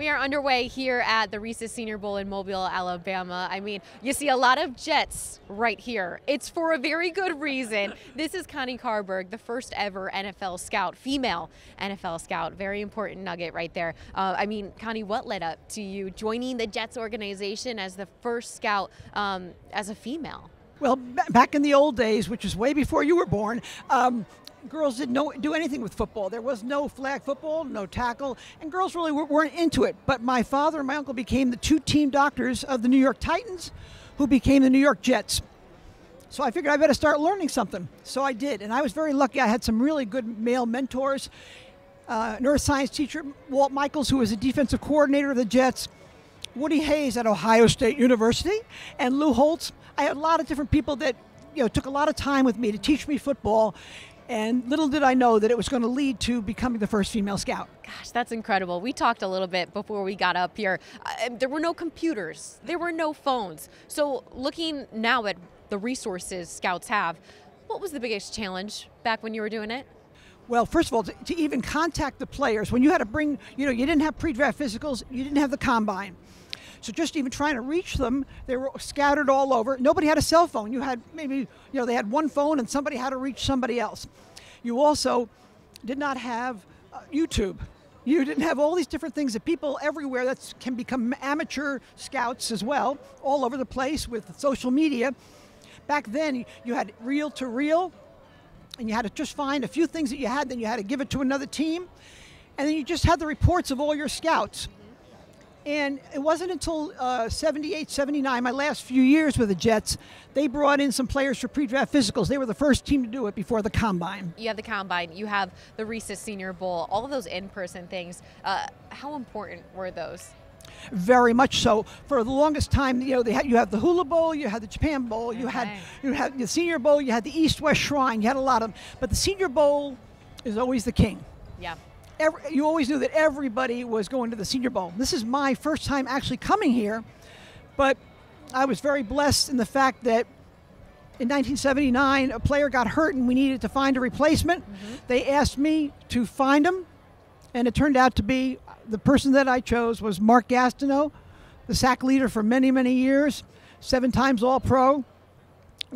We are underway here at the Reese's Senior Bowl in Mobile, Alabama. I mean, you see a lot of Jets right here. It's for a very good reason. This is Connie Carberg, the first ever NFL scout, female NFL scout. Very important nugget right there. I mean, Connie, what led up to you joining the Jets organization as the first scout as a female? Well, back in the old days, which is way before you were born, girls didn't do anything with football. There was no flag football, no tackle, and girls really weren't into it. But my father and my uncle became the two team doctors of the New York Titans, who became the New York Jets. So I figured I better start learning something. So I did, and I was very lucky. I had some really good male mentors. Neuroscience teacher Walt Michaels, who was the defensive coordinator of the Jets, Woody Hayes at Ohio State University, and Lou Holtz. I had a lot of different people that took a lot of time with me to teach me football. And little did I know that it was going to lead to becoming the first female scout. Gosh, that's incredible. We talked a little bit before we got up here. There were no computers. There were no phones. So looking now at the resources scouts have, what was the biggest challenge back when you were doing it? Well, first of all, to even contact the players, when you had to bring, you didn't have pre-draft physicals, you didn't have the combine. So just even trying to reach them, they were scattered all over. Nobody had a cell phone. You had maybe, they had one phone and somebody had to reach somebody else. You also did not have YouTube. You didn't have all these different things that people everywhere that can become amateur scouts as well, all over the place with social media. Back then, you had reel to reel, and you had to just find a few things that you had, then you had to give it to another team, and then you just had the reports of all your scouts. And it wasn't until 78, 79, my last few years with the Jets, they brought in some players for pre-draft physicals. They were the first team to do it before the combine. You have the combine, you have the Reese's Senior Bowl, all of those in-person things. How important were those? Very much so. For the longest time, you had the Hula Bowl, you had the Japan Bowl, you had the Senior Bowl, you had the East-West Shrine, you had a lot of them. But the Senior Bowl is always the king. Yeah. You always knew that everybody was going to the Senior Bowl. This is my first time actually coming here, but I was very blessed in the fact that in 1979, a player got hurt and we needed to find a replacement. Mm-hmm. They asked me to find him, and it turned out to be the person that I chose was Mark Gastineau, the sack leader for many, many years, 7 times All-Pro.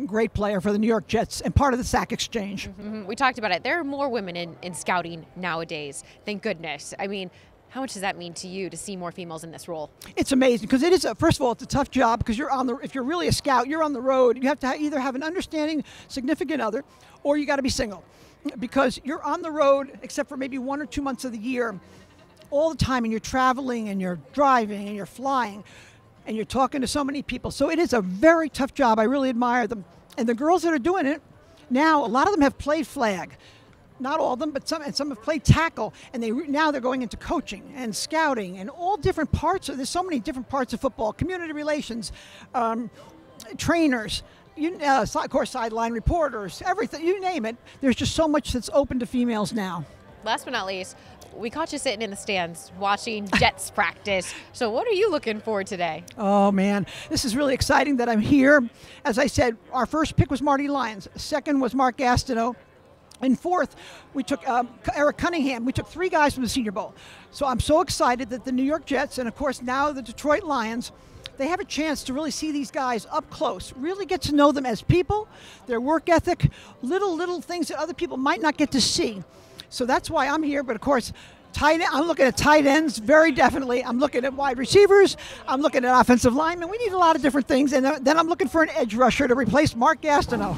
Great player for the New York Jets and part of the sack exchange. Mm-hmm. We talked about it. There are more women in scouting nowadays. Thank goodness. I mean, how much does that mean to you to see more females in this role? It's amazing because it is, first of all, it's a tough job because if you're really a scout, you're on the road. You have to either have an understanding significant other or you got to be single because you're on the road except for maybe 1 or 2 months of the year all the time, and you're traveling and you're driving and you're flying. And you're talking to so many people. So it is a very tough job. I really admire them. And the girls that are doing it now, a lot of them have played flag. Not all of them, but some have played tackle. And now they're going into coaching and scouting and all different parts. There's so many different parts of football, community relations, trainers, of course, sideline reporters, everything, you name it. There's just so much that's open to females now. Last but not least, we caught you sitting in the stands watching Jets practice. So what are you looking for today? Oh, man. This is really exciting that I'm here. As I said, our first pick was Marty Lyons. Second was Mark Gastineau. And fourth, we took Eric Cunningham. We took 3 guys from the Senior Bowl. So I'm so excited that the New York Jets and, of course, now the Detroit Lions, they have a chance to really see these guys up close, really get to know them as people, their work ethic, little things that other people might not get to see. So that's why I'm here. But, of course, I'm looking at tight ends, very definitely. I'm looking at wide receivers. I'm looking at offensive linemen. We need a lot of different things. And then I'm looking for an edge rusher to replace Mark Gastineau.